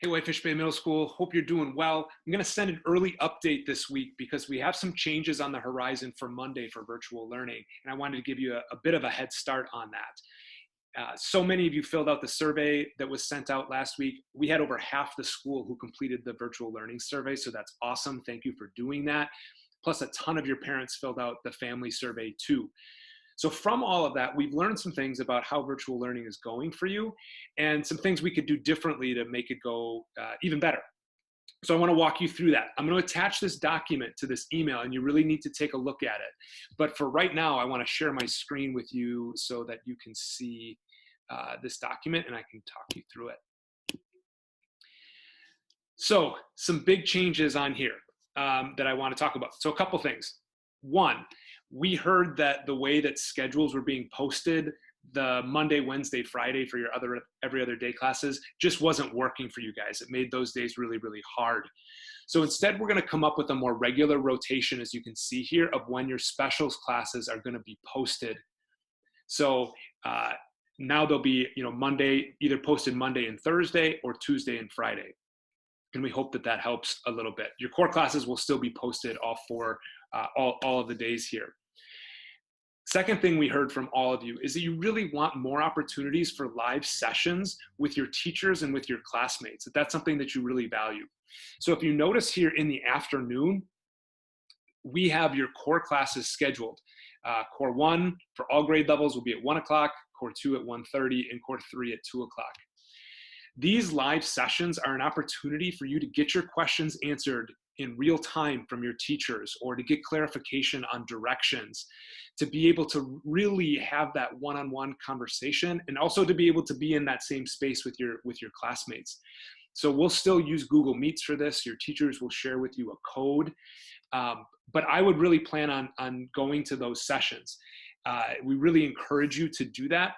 Hey, Whitefish Bay Middle School, hope you're doing well. I'm going to send an early update this week because we have some changes on the horizon for Monday for virtual learning, and I wanted to give you a bit of a head start on that. So many of you filled out the survey that was sent out last week. We had over half the school who completed the virtual learning survey, so that's awesome. Thank you for doing that. Plus, a ton of your parents filled out the family survey too. So from all of that, we've learned some things about how virtual learning is going for you and some things we could do differently to make it go even better. So I want to walk you through that. I'm going to attach this document to this email and you really need to take a look at it. But for right now, I want to share my screen with you so that you can see this document and I can talk you through it. So some big changes on here that I want to talk about. So a couple things. One, we heard that the way that schedules were being posted, the Monday, Wednesday, Friday for your every other day classes just wasn't working for you guys. It made those days really, really hard. So instead, we're going to come up with a more regular rotation, as you can see here, of when your specials classes are going to be posted. So now they'll be, Monday, either posted Monday and Thursday or Tuesday and Friday. And we hope that that helps a little bit. Your core classes will still be posted all of the days here. Second thing we heard from all of you is that you really want more opportunities for live sessions with your teachers and with your classmates. That's something that you really value. So if you notice here in the afternoon, we have your core classes scheduled. Core 1 for all grade levels will be at 1 o'clock, Core 2 at 1:30, and Core 3 at 2 o'clock. These live sessions are an opportunity for you to get your questions answered in real time from your teachers or to get clarification on directions, to be able to really have that one-on-one conversation and also to be able to be in that same space with your classmates. So we'll still use Google Meets for this. Your teachers will share with you a code, but I would really plan on going to those sessions. We really encourage you to do that.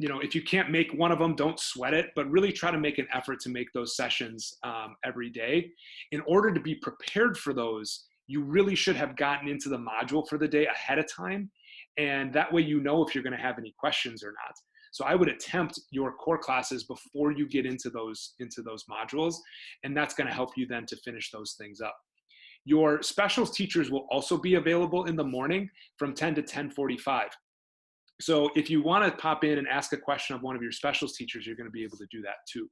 If you can't make one of them, don't sweat it, but really try to make an effort to make those sessions every day. In order to be prepared for those, you really should have gotten into the module for the day ahead of time. And that way, if you're going to have any questions or not. So I would attempt your core classes before you get into those modules. And that's going to help you then to finish those things up. Your specials teachers will also be available in the morning from 10 to 10:45. So if you want to pop in and ask a question of one of your specials teachers, you're going to be able to do that too.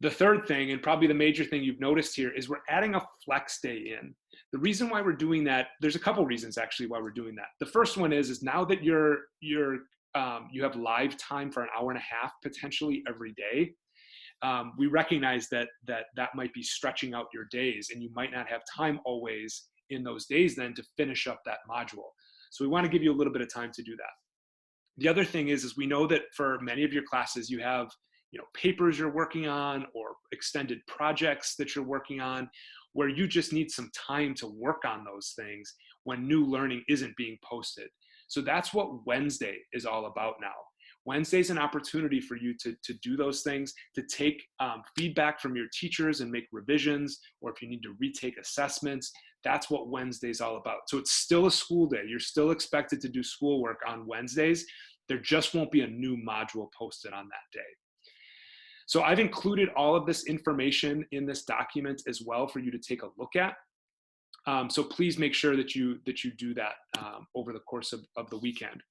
The third thing, and probably the major thing you've noticed here, is we're adding a flex day in. The reason why we're doing that, there's a couple reasons actually why we're doing that. The first one is now that you have live time for an hour and a half potentially every day, we recognize that might be stretching out your days, and you might not have time always in those days then to finish up that module. So we want to give you a little bit of time to do that. The other thing is we know that for many of your classes, you have papers you're working on or extended projects that you're working on where you just need some time to work on those things when new learning isn't being posted. So that's what Wednesday is all about now. Wednesday is an opportunity for you to do those things, to take feedback from your teachers and make revisions, or if you need to retake assessments. That's what Wednesday is all about. So it's still a school day. You're still expected to do schoolwork on Wednesdays. There just won't be a new module posted on that day. So I've included all of this information in this document as well for you to take a look at. So please make sure that you do that over the course of the weekend.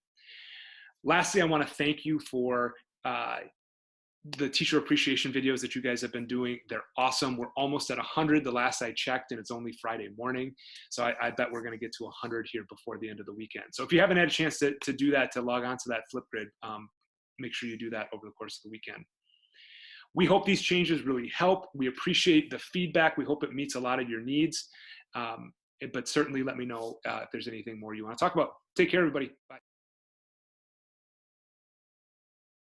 Lastly, I want to thank you for the teacher appreciation videos that you guys have been doing. They're awesome. We're almost at 100 the last I checked, and it's only Friday morning. So I bet we're going to get to 100 here before the end of the weekend. So if you haven't had a chance to do that, to log on to that Flipgrid, make sure you do that over the course of the weekend. We hope these changes really help. We appreciate the feedback. We hope it meets a lot of your needs. But certainly let me know if there's anything more you want to talk about. Take care, everybody. Bye.